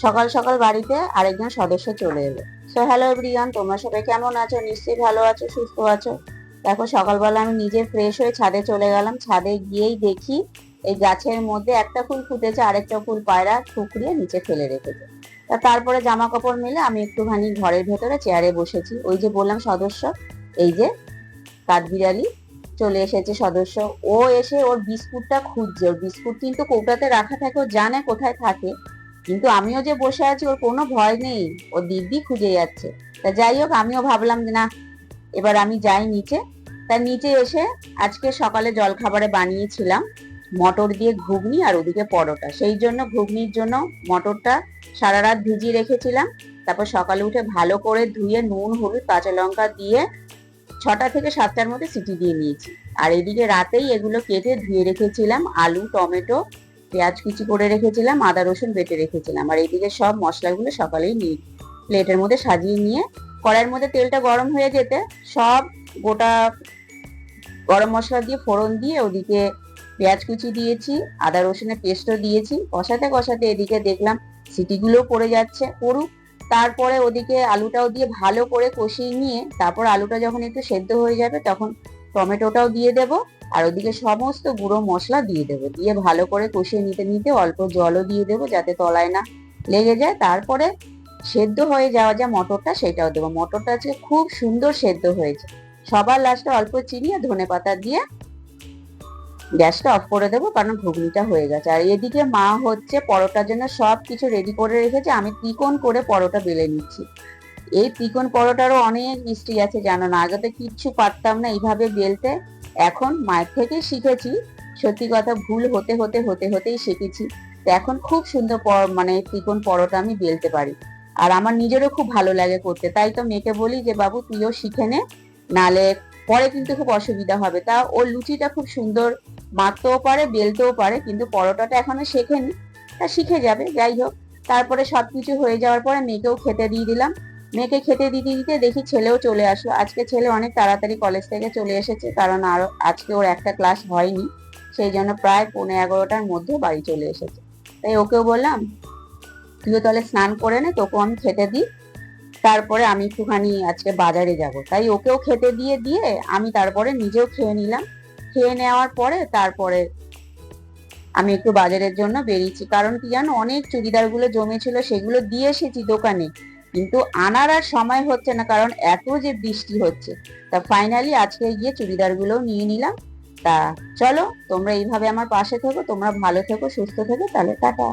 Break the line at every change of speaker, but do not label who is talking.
সকাল সকাল বাড়িতে আরেকজন সদস্য চলে এলো। সো হ্যালো এভরিওয়ান, তোমরা সবাই কেমন আছো? নিশ্চয়ই ভালো আছো, সুস্থ আছো। দেখো, সকালবেলা আমি নিজে ফ্রেশ হয়ে ছাদে চলে গেলাম। ছাদে গিয়েই দেখি এই গাছের মধ্যে একটা ফুল ফুটেছে, আরেকটা ফুল পায়রা ঠুকরিয়ে নিচে ফেলে রেখেছে। তারপরে জামা কাপড় মিলে আমি একটুখানি ঘরের ভেতরে চেয়ারে বসেছি। ওই যে বললাম সদস্য, এই যে কাঠবিড়ালি চলে এসেছে সদস্য। ও এসে ওর বিস্কুটটা খুঁজছে। ওর বিস্কুট কিন্তু কৌটাতে রাখা থাকে, ও জানে কোথায় থাকে, কিন্তু আমিও যে বসে আছি ওর কোনো ভয় নেই, ও দিব্যি খুঁজে যাচ্ছে। তা যাই হোক, আমিও ভাবলাম যে না, এবার আমি যাই নিচে। তার নিচে এসে আজকে সকালে জলখাবারে বানিয়েছিলাম মটর দিয়ে ঘুগনি আর ওদিকে পরোটা। সেই জন্য ঘুগনির জন্য মটরটা সারা রাত ভিজিয়ে রেখেছিলাম। তারপর সকালে উঠে ভালো করে ধুয়ে নুন হলুদ কাঁচা লঙ্কা দিয়ে 6টা থেকে 7টার মধ্যে সিটি দিয়ে নিয়েছি। আর এদিকে রাতেই এগুলো কেটে ধুয়ে রেখেছিলাম, আলু টমেটো পেঁয়াজ কুচি করে রেখেছিলাম, আদা রসুন বেটে রেখেছিলাম। আর এইদিকে সব মশলাগুলো সকালেই নিয়ে প্লেটের মধ্যে সাজিয়ে নিয়ে কড়াইয়ের মধ্যে তেলটা গরম হয়ে যেতে সব গোটা গরম মশলা দিয়ে ফোড়ন দিয়ে ওদিকে পেঁয়াজ কুচি দিয়েছি, আদা রসুনের পেস্টও দিয়েছি। কষাতে কষাতে এদিকে দেখলাম সিটিগুলো পড়ে যাচ্ছে, পড়ুক। তারপরে ওদিকে আলুটাও দিয়ে ভালো করে কষিয়ে নিয়ে তারপর আলুটা যখন একটু সেদ্ধ হয়ে যাবে তখন টমেটোটাও দিয়ে দেব। আর ওদিকে সমস্ত গুঁড়ো মশলা দিয়ে দেবো, দিয়ে ভালো করে কষিয়ে নিতে নিতে অল্প জলও দিয়ে দেবো যাতে তলায় না লেগে যায়। তারপরে সেদ্ধ হয়ে যাওয়া যা মটরটা সেটাও দেবো। মটরটা আজকে খুব সুন্দর সেদ্ধ হয়েছে। সবার লাস্টে অল্প চিনি আর ধনেপাতা দিয়ে গ্যাসটা অফ করে দেবো, কারণ ঘুগনিটা হয়ে গেছে। আর এদিকে মা হচ্ছে পরোটার জন্য সব কিছু রেডি করে রেখেছে। আমি ত্রিকোণ করে পরোটা বেলে নিচ্ছি। এই ত্রিকোণ পরোটারও অনেক মিষ্টি আছে, জানো না? আগে তো কিচ্ছু পারতাম না এইভাবে বেলতে, এখন মায়ের থেকেই শিখেছি। সত্যি কথা, ভুল হতে হতে হতে হতেই শিখেছি। তো এখন খুব সুন্দর মানে ত্রিকোণ পরোটা আমি বেলতে পারি। আর আমার নিজেরও খুব ভালো লাগে করতে, তাই তো মেয়েকে বলি যে বাবু তুইও শিখে নে, নালে পরে কিন্তু খুব অসুবিধা হবে। তা ও লুচিটা খুব সুন্দর মাখতেও পারে বেলতেও পারে, কিন্তু পরোটাটা এখনো শেখেনি, তা শিখে যাবে। যাই হোক, তারপরে সবকিছু হয়ে যাওয়ার পরে মেয়েকেও খেতে দিয়ে দিলাম। মেয়েকে খেতে দিতে দিতে দেখি ছেলেও চলে আসলো। আজকে ছেলে অনেক তাড়াতাড়ি কলেজ থেকে চলে এসেছে, কারণ আরো আজকে ওর একটা ক্লাস হয়নি, সেই জন্য প্রায় 11:15টার মধ্যে বাড়ি চলে এসেছে। তাই ওকেও বললাম তুইও তাহলে স্নান করে নে, তোকেও আমি খেতে দিই। তারপরে আমি একটুখানি আজকে বাজারে যাব, তাই ওকেও খেতে দিয়ে দিয়ে আমি তারপরে নিজেও খেয়ে নিলাম। খেয়ে নেওয়ার পরে তারপরে আমি একটু বাজারের জন্য বেরিয়েছি। কারণ কি জানো, অনেক চুড়িদার গুলো জমেছিল, সেগুলো দিয়ে এসেছি দোকানে, কিন্তু আনার আর সময় হচ্ছে না, কারণ এত যে বৃষ্টি হচ্ছে। তা ফাইনালি আজকে গিয়ে চুড়িদার গুলো নিয়ে নিলাম। তা চলো, তোমরা এইভাবে আমার পাশে থেকো, তোমরা ভালো থেকো সুস্থ থেকো, তাহলে টাটা।